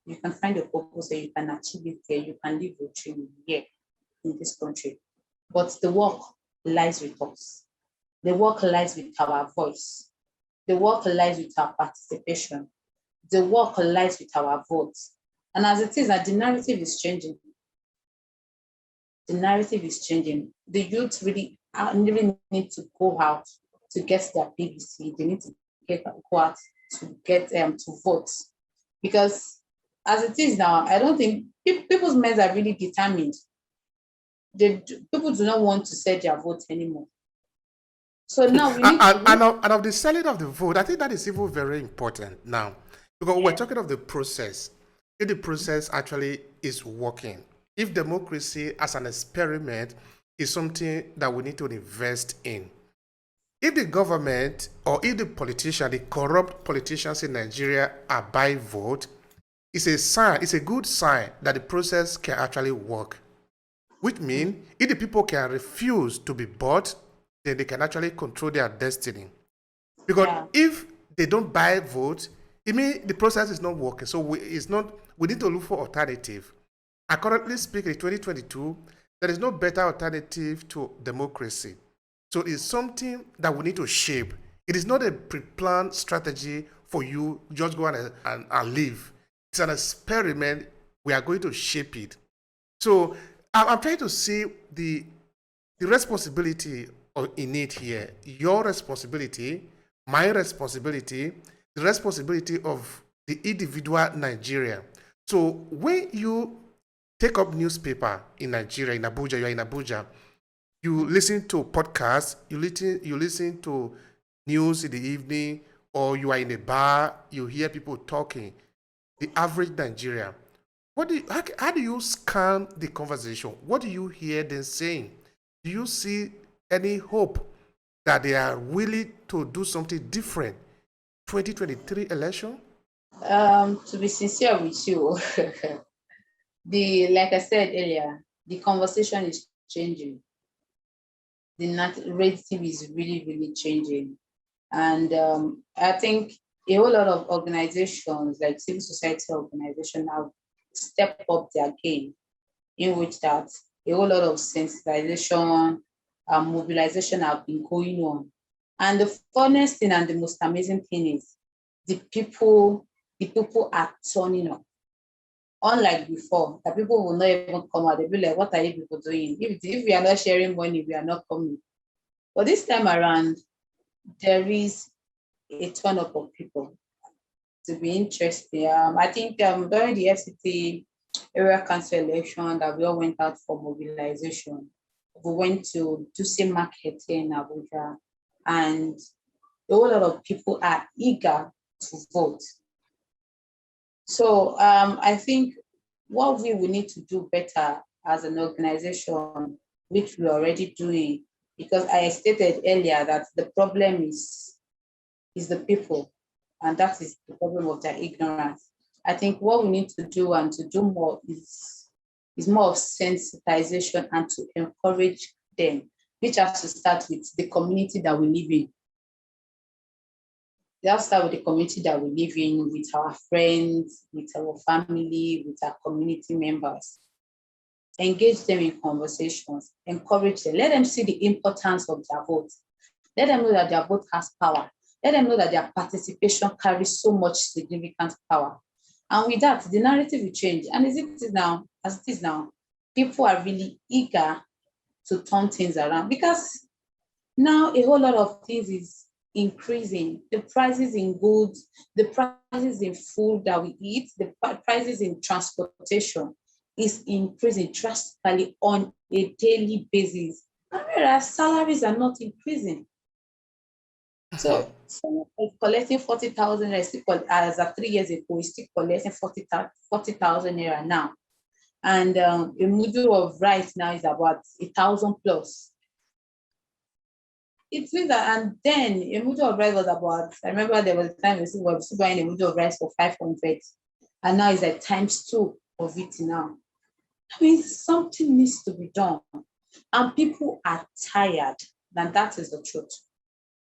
You can find a purpose and you can achieve it there. You can live your dream here in this country. But the work lies with us. The work lies with our voice. The work lies with our participation. The work lies with our votes. And as it is, that the narrative is changing. The narrative is changing. The youth really need to go out to get their PVC. They need to go out to get to vote. Because as it is now, I don't think people's minds are really determined. People do not want to set their vote anymore. So now we need and of the selling of the vote, I think that is even very important now. Because we're talking of the process. If the process actually is working, if democracy as an experiment is something that we need to invest in, if the government or if the politician, the corrupt politicians in Nigeria are buying vote, it's a sign, it's a good sign that the process can actually work. Which means if the people can refuse to be bought, then they can actually control their destiny. Because if they don't buy votes, it means the process is not working. So we need to look for alternative. I currently speak in 2022, there is no better alternative to democracy. So it's something that we need to shape. It is not a pre-planned strategy for you just go and live. It's an experiment. We are going to shape it. So I'm trying to see the responsibility in it here. Your responsibility, my responsibility, the responsibility of the individual Nigerian. So when you take up newspaper in Nigeria, in Abuja, you're in Abuja, you listen to podcasts, you listen to news in the evening, or you are in a bar, you hear people talking. The average Nigerian, how do you scan the conversation? What do you hear them saying? Do you see any hope that they are willing to do something different? 2023 election? To be sincere with you, like I said earlier, the conversation is changing. The narrative is really, really changing. And I think a whole lot of organizations, like civil society organizations, have stepped up their game, in which that a whole lot of sensitization and mobilization have been going on. And the funnest thing and the most amazing thing is the people are turning up. Unlike before, that people will not even come out. They'll be like, what are you people doing? If we are not sharing money, we are not coming. But this time around, there is a turn up of people to be interested. I think during the FCT area council election that we all went out for mobilization, we went to Duse Market here in Abuja, and a whole lot of people are eager to vote. So I think what we will need to do better as an organization, which we're already doing, because I stated earlier that the problem is the people, and that is the problem of their ignorance. I think what we need to do and to do more is more of sensitization and to encourage them, which has to start with the community that we live in. We have to start with the community that we live in, with our friends, with our family, with our community members. Engage them in conversations, encourage them, let them see the importance of their vote. Let them know that their vote has power. Let them know that their participation carries so much significant power. And with that, the narrative will change. And as it is now, people are really eager to turn things around, because now a whole lot of things is increasing. The prices in goods, the prices in food that we eat, the prices in transportation is increasing drastically on a daily basis. And whereas salaries are not increasing. So someone is collecting 40,000 as of 3 years ago, is still collecting 40,000 naira now. And a mudu of rice now is about 1,000 plus. It means that, and then a mudu of rice was about, I remember there was a time we were still buying a mudu of rice for 500, and now it's like ×2 of it now. I mean, something needs to be done, and people are tired, and that is the truth.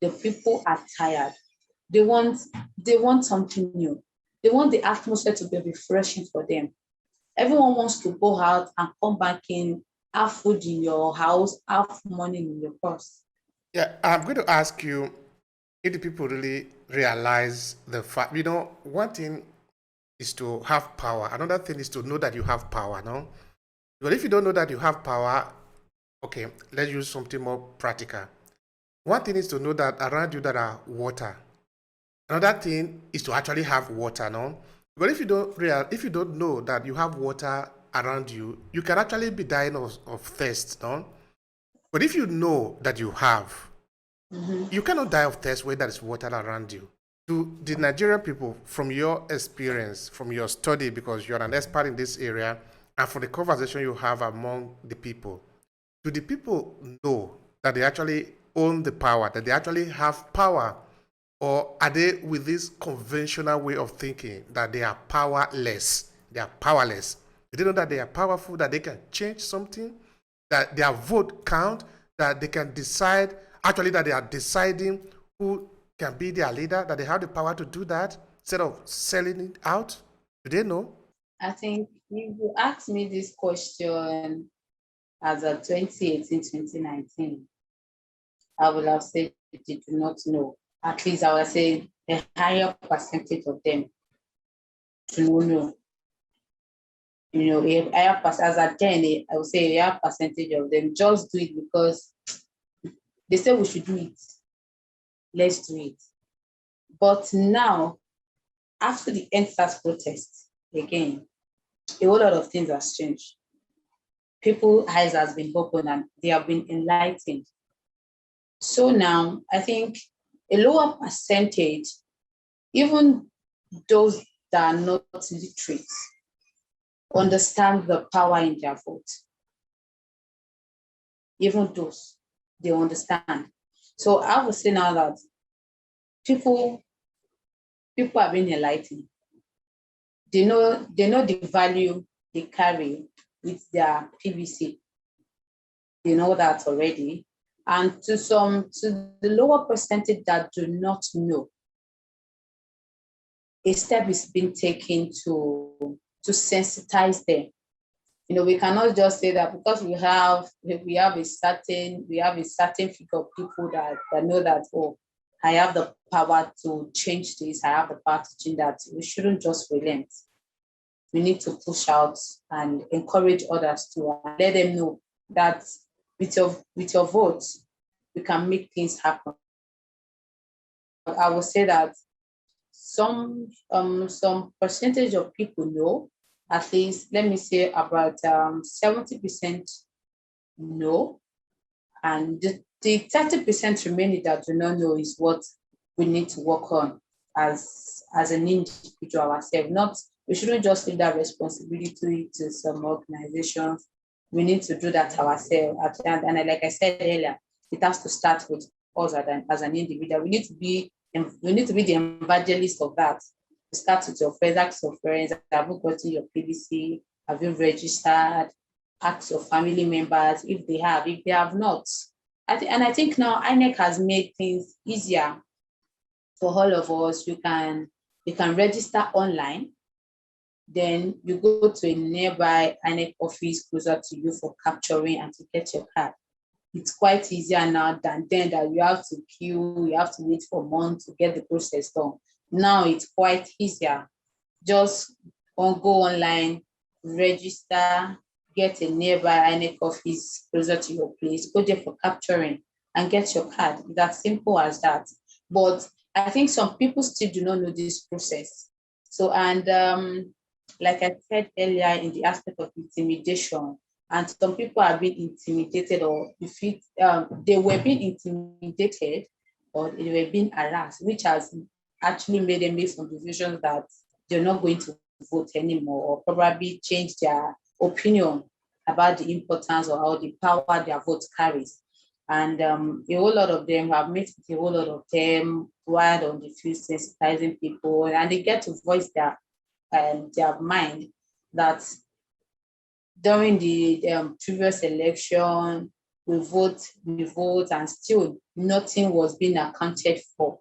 The people are tired. They want something new. They want the atmosphere to be refreshing for them. Everyone wants to go out and come back in, have food in your house, have money in your purse. Yeah, I'm going to ask you if the people really realize the fact, one thing is to have power. Another thing is to know that you have power, no? But if you don't know that you have power, okay, let's use something more practical. One thing is to know that around you there are water. Another thing is to actually have water, no? But if you don't know that you have water around you, you can actually be dying of thirst, no? But if you know that you have, you cannot die of thirst when there is water around you. To the Nigerian people, from your experience, from your study, because you're an expert in this area, and from the conversation you have among the people, do the people know that they actually own the power, that they actually have power? Or are they with this conventional way of thinking that they are powerless? They are powerless. They know that they are powerful, that they can change something, that their vote count, that they can decide, actually that they are deciding who can be their leader, that they have the power to do that instead of selling it out? Do they know? I think if you ask me this question as of 2018, 2019, I would have said they do not know. At least I would say a higher percentage of them do not know. A higher as a 10, I would say a higher percentage of them just do it because they say we should do it. Let's do it. But now, after the EndSARS protest, again, a whole lot of things has changed. People's eyes has been opened and they have been enlightened. So now, I think a lower percentage, even those that are not literate, understand the power in their vote. Even those, they understand. So I would say now that people are being enlightened. They know the value they carry with their PVC. They know that already. And to the lower percentage that do not know, a step is being taken to sensitize them. We cannot just say that because we have a certain figure of people that know that, oh, I have the power to change this, I have the power to change that. We shouldn't just relent. We need to push out and encourage others to let them know that with your vote, we can make things happen. I will say that some percentage of people know, at least let me say about 70% know, and the 30% remaining that do not know is what we need to work on as an individual ourselves. We shouldn't just leave that responsibility to some organizations. We need to do that ourselves. And like I said earlier, it has to start with us as an individual. We need to be the evangelist of that. Start with your friends, ask your friends, have you gotten your PVC? Have you registered? Ask your family members if they have not. I think now INEC has made things easier for all of us. You can register online, then you go to a nearby INEC office closer to you for capturing and to get your card. It's quite easier now than then that you have to queue, you have to wait for months to get the process done. Now it's quite easier. Just go online, register, get a nearby INEC office closer to your place, go there for capturing and get your card. It's as simple as that. But I think some people still do not know this process. So, and like I said earlier, in the aspect of intimidation, and some people are being intimidated, or they were being intimidated or they were being harassed, which has actually made them make some decisions that they're not going to vote anymore, or probably change their opinion about the importance or how the power their vote carries. And a whole lot of them have met with a whole lot of them, word on the field, sensitizing people, and they get to voice their mind that during the previous election, we vote, and still nothing was being accounted for.